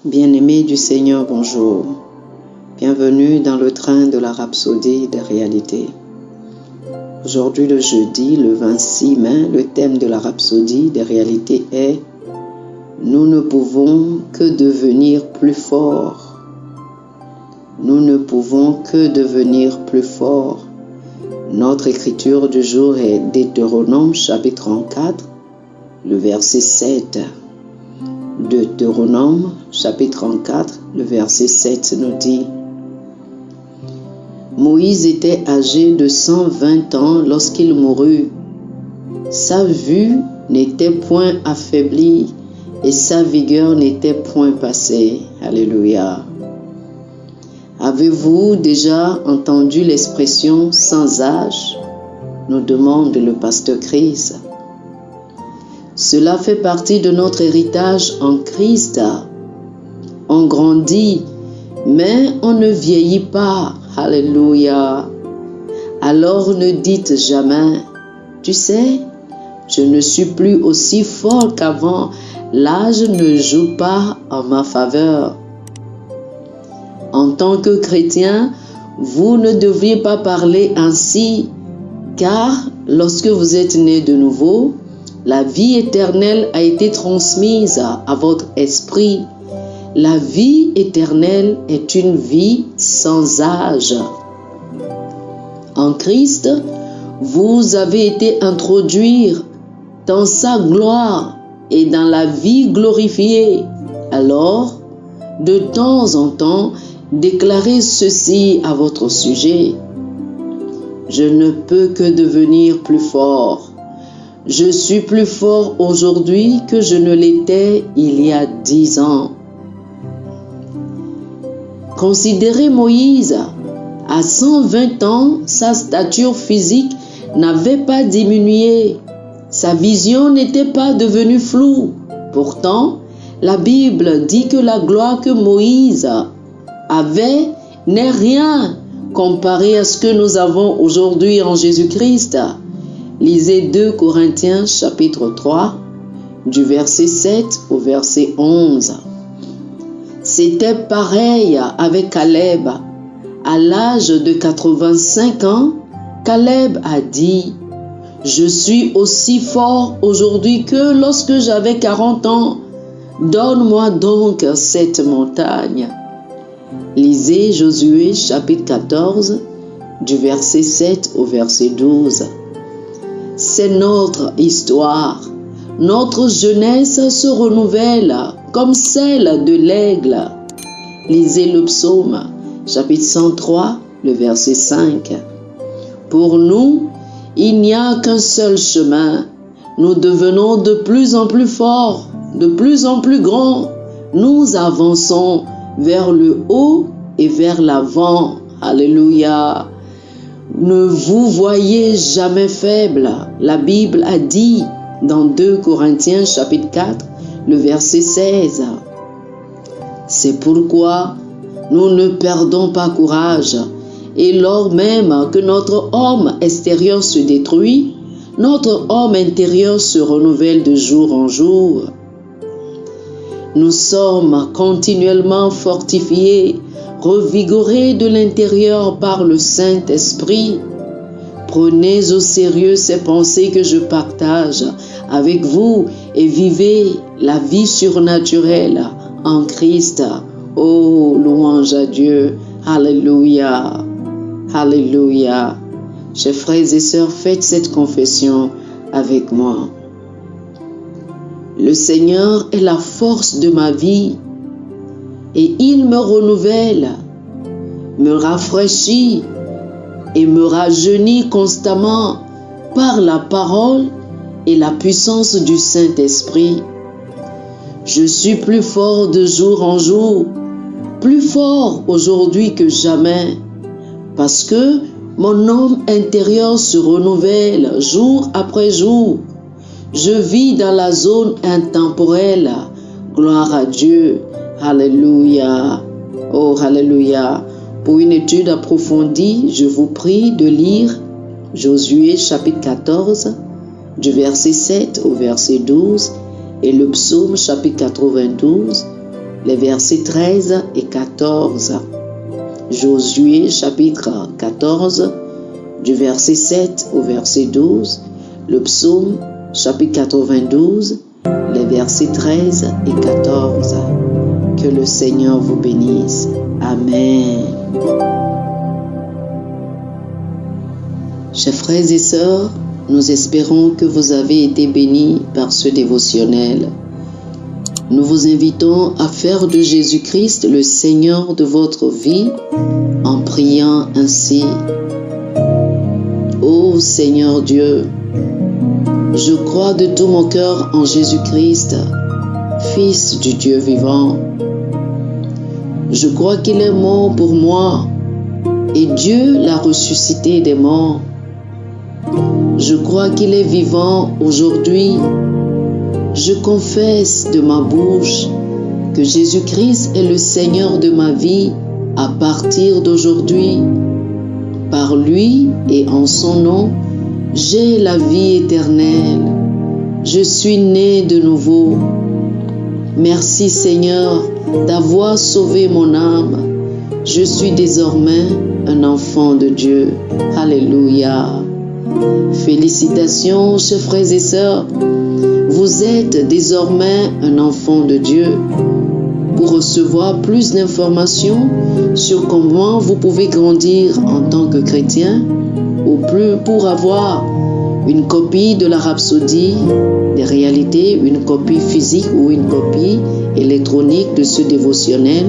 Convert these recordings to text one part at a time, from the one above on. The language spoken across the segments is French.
Bien-aimés du Seigneur, bonjour. Bienvenue dans le train de la rhapsodie des réalités. Aujourd'hui, le jeudi, le 26 mai, le thème de la rhapsodie des réalités est « Nous ne pouvons que devenir plus forts ». Nous ne pouvons que devenir plus forts. Notre écriture du jour est Deutéronome chapitre 34, le verset 7. Deutéronome chapitre 34, le verset 7 nous dit: Moïse était âgé de 120 ans lorsqu'il mourut. Sa vue n'était point affaiblie et sa vigueur n'était point passée. Alléluia. Avez-vous déjà entendu l'expression sans âge? Nous demande le pasteur Chris. Cela fait partie de notre héritage en Christ. On grandit, mais on ne vieillit pas. Alléluia. Alors ne dites jamais, tu sais, je ne suis plus aussi fort qu'avant. L'âge ne joue pas en ma faveur. En tant que chrétien, vous ne devriez pas parler ainsi, car lorsque vous êtes né de nouveau, la vie éternelle a été transmise à votre esprit. La vie éternelle est une vie sans âge. En Christ, vous avez été introduits dans sa gloire et dans la vie glorifiée. Alors, de temps en temps, déclarez ceci à votre sujet. Je ne peux que devenir plus fort. Je suis plus fort aujourd'hui que je ne l'étais il y a 10 ans. Considérez Moïse. À 120 ans, sa stature physique n'avait pas diminué. Sa vision n'était pas devenue floue. Pourtant, la Bible dit que la gloire que Moïse avait n'est rien comparé à ce que nous avons aujourd'hui en Jésus-Christ. Lisez 2 Corinthiens chapitre 3, du verset 7 au verset 11. C'était pareil avec Caleb. À l'âge de 85 ans, Caleb a dit: « Je suis aussi fort aujourd'hui que lorsque j'avais 40 ans. Donne-moi donc cette montagne. » Lisez Josué chapitre 14, du verset 7 au verset 12. C'est notre histoire. Notre jeunesse se renouvelle comme celle de l'aigle. Lisez le psaume, chapitre 103, le verset 5. Pour nous, il n'y a qu'un seul chemin. Nous devenons de plus en plus forts, de plus en plus grands. Nous avançons vers le haut et vers l'avant. Alléluia. Ne vous voyez jamais faible. La Bible a dit dans 2 Corinthiens chapitre 4, le verset 16. C'est pourquoi nous ne perdons pas courage. Et lors même que notre homme extérieur se détruit, notre homme intérieur se renouvelle de jour en jour. Nous sommes continuellement fortifiés, revigorés de l'intérieur par le Saint-Esprit. Prenez au sérieux ces pensées que je partage avec vous et vivez la vie surnaturelle en Christ. Oh, louange à Dieu. Alléluia. Alléluia. Chers frères et sœurs, faites cette confession avec moi. Le Seigneur est la force de ma vie et il me renouvelle, me rafraîchit et me rajeunit constamment par la parole et la puissance du Saint-Esprit. Je suis plus fort de jour en jour, plus fort aujourd'hui que jamais, parce que mon homme intérieur se renouvelle jour après jour. Je vis dans la zone intemporelle. Gloire à Dieu. Alléluia. Oh, alléluia. Pour une étude approfondie, je vous prie de lire Josué chapitre 14, du verset 7 au verset 12, et le psaume chapitre 92, les versets 13 et 14. Josué chapitre 14, du verset 7 au verset 12. Le psaume chapitre 92, les versets 13 et 14. Que le Seigneur vous bénisse. Amen. Chers frères et sœurs, nous espérons que vous avez été bénis par ce dévotionnel. Nous vous invitons à faire de Jésus-Christ le Seigneur de votre vie en priant ainsi. Ô Seigneur Dieu, je crois de tout mon cœur en Jésus-Christ, Fils du Dieu vivant. Je crois qu'il est mort pour moi et Dieu l'a ressuscité des morts. Je crois qu'il est vivant aujourd'hui. Je confesse de ma bouche que Jésus-Christ est le Seigneur de ma vie à partir d'aujourd'hui. Par lui et en son nom, j'ai la vie éternelle. Je suis né de nouveau. Merci Seigneur d'avoir sauvé mon âme. Je suis désormais un enfant de Dieu. Alléluia. Félicitations, chers frères et sœurs. Vous êtes désormais un enfant de Dieu. Pour recevoir plus d'informations sur comment vous pouvez grandir en tant que chrétien, ou plus pour avoir une copie de la Rhapsodie des réalités, une copie physique ou une copie électronique de ce dévotionnel,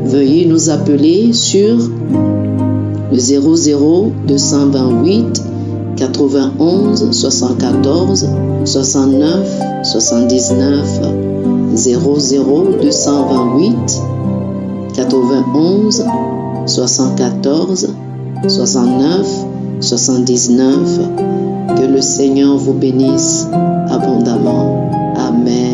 veuillez nous appeler sur le 00 228 91 74 69 79 00 228 91 74 69 79. Que le Seigneur vous bénisse abondamment. Amen.